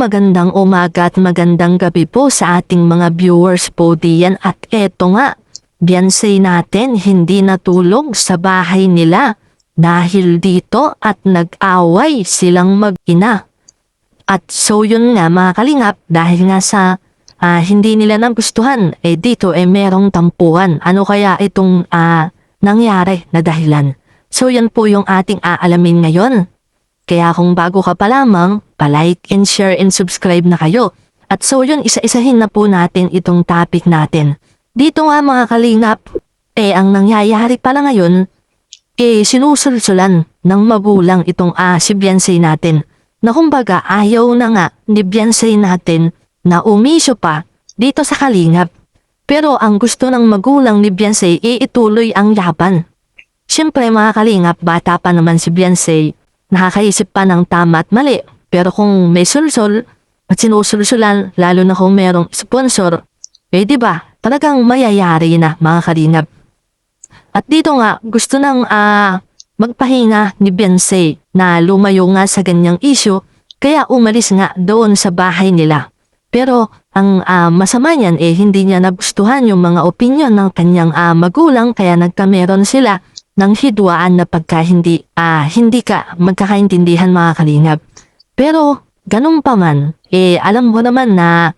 magandang umaga at magandang gabi po sa ating mga viewers po diyan. At eto nga, Beyonce natin hindi natulog sa bahay nila dahil dito at nag-away silang mag-ina. At so yun nga mga kalingap, dahil nga sa hindi nila nagustuhan, dito merong tampuhan. Ano kaya itong nangyari na dahilan? So yan po yung ating aalamin ngayon. Kaya kung bago ka pa lamang, pa-like and share and subscribe na kayo. At so yun, isa-isahin na po natin itong topic natin. Dito nga mga kalingap, ang nangyayari pala ngayon, sinusulsulan ng magulang itong si Beyonce natin. Na kumbaga ayaw na nga ni Beyonce natin na umisyo pa dito sa kalingap. Pero ang gusto ng magulang ni Beyonce ituloy ang laban. Siyempre mga kalingap, bata pa naman si Beyonce. Nakakaisip pa ng tama at mali. Pero kung may sulsol at sinusulsulan, lalo na kung merong sponsor, diba, talagang mayayari na mga kalingap. At dito nga, gusto ng magpahinga ni Beyonce na lumayo nga sa ganyang issue, kaya umalis nga doon sa bahay nila. Pero ang masama niyan hindi niya nagustuhan yung mga opinion ng kanyang magulang, kaya nagkameron sila ng hidwaan na pagka hindi ka magkakaintindihan mga kalingap. Pero ganun pa man, alam mo naman na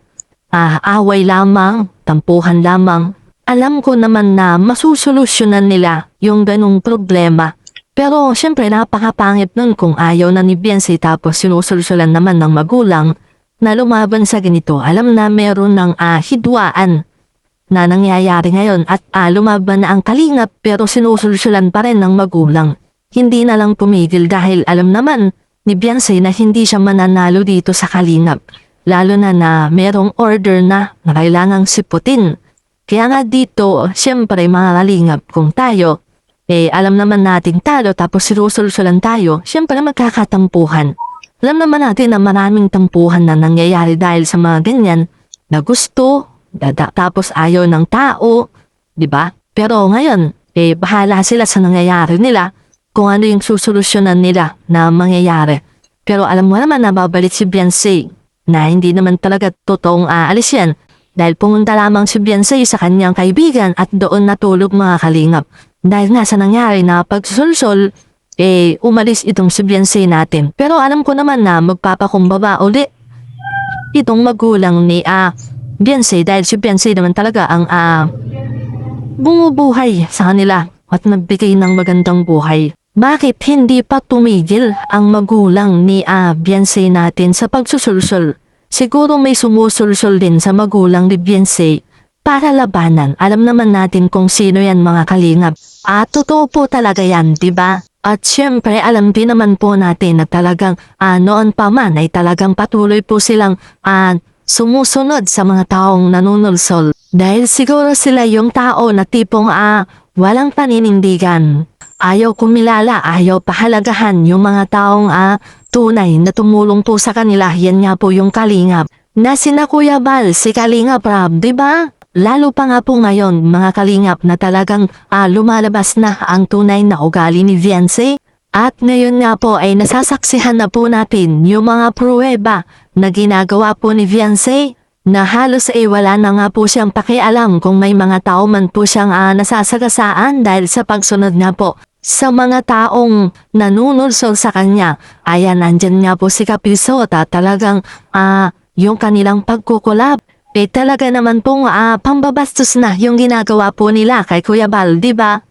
away lamang, tampuhan lamang. Alam ko naman na masusolusyonan nila yung ganung problema. Pero syempre napakapangit nun kung ayaw na ni Beyonce tapos sinusolusyonan naman ng magulang na lumaban sa ganito. Alam na meron ng hidwaan na nangyayari ngayon at lumaban na ang kalingap pero sinusolusyonan pa rin ng magulang. Hindi na lang pumigil dahil alam naman ni Beyonce na hindi siya mananalo dito sa kalingap. Lalo na merong order na kailangang siputin. Kaya nga dito, siyempre mga kalingap, kung tayo, alam naman nating talo tapos sinusolusyonan tayo, siyempre magkakatampuhan. Alam naman natin na maraming tampuhan na nangyayari dahil sa mga ganyan na gusto, tapos ayaw ng tao, di ba? Pero ngayon, bahala sila sa nangyayari nila kung ano yung susolusyonan nila na mangyayari. Pero alam mo naman na babalik si Beyonce na hindi naman talaga totoong aalis yan dahil pumunta lamang si Beyonce sa kanyang kaibigan at doon natulog mga kalingap. Dahil nga sa nangyari na pagsusulsol, umalis itong si Beyonce natin. Pero alam ko naman na magpapakumbaba uli itong magulang ni Beyonce dahil si Beyonce naman talaga ang bumubuhay sa kanila at nagbigay ng magandang buhay. Bakit hindi pa tumigil ang magulang ni Beyonce natin sa pagsusulsol? Siguro may sumusulsol din sa magulang ni Beyonce para labanan. Alam naman natin kung sino yan mga kalingap. Totoo po talaga yan, diba? At syempre alam din naman po natin na talagang noon pa man ay talagang patuloy po silang sumusunod sa mga taong nanunulsol. Dahil siguro sila yung tao na tipong walang paninindigan. Ayaw kumilala, ayaw pahalagahan yung mga taong tunay na tumulong po sa kanila. Yan nga po yung kalingap. Na sina Kuya Bal, si Kalingap Rab, diba? Lalo pa nga po ngayon mga kalingap na talagang lumalabas na ang tunay na ugali ni Beyonce. At ngayon nga po ay nasasaksihan na po natin yung mga pruweba na ginagawa po ni Beyonce na halos wala na nga po siyang pakialam kung may mga tao man po siyang nasasagasaan dahil sa pagsunod nga po sa mga taong nanunulsol sa kanya. Ayan, nandyan nga po si Kapisota, talagang yung kanilang pagkukulab. Talaga naman pong pambabastos na yung ginagawa po nila kay Kuya Bal, diba?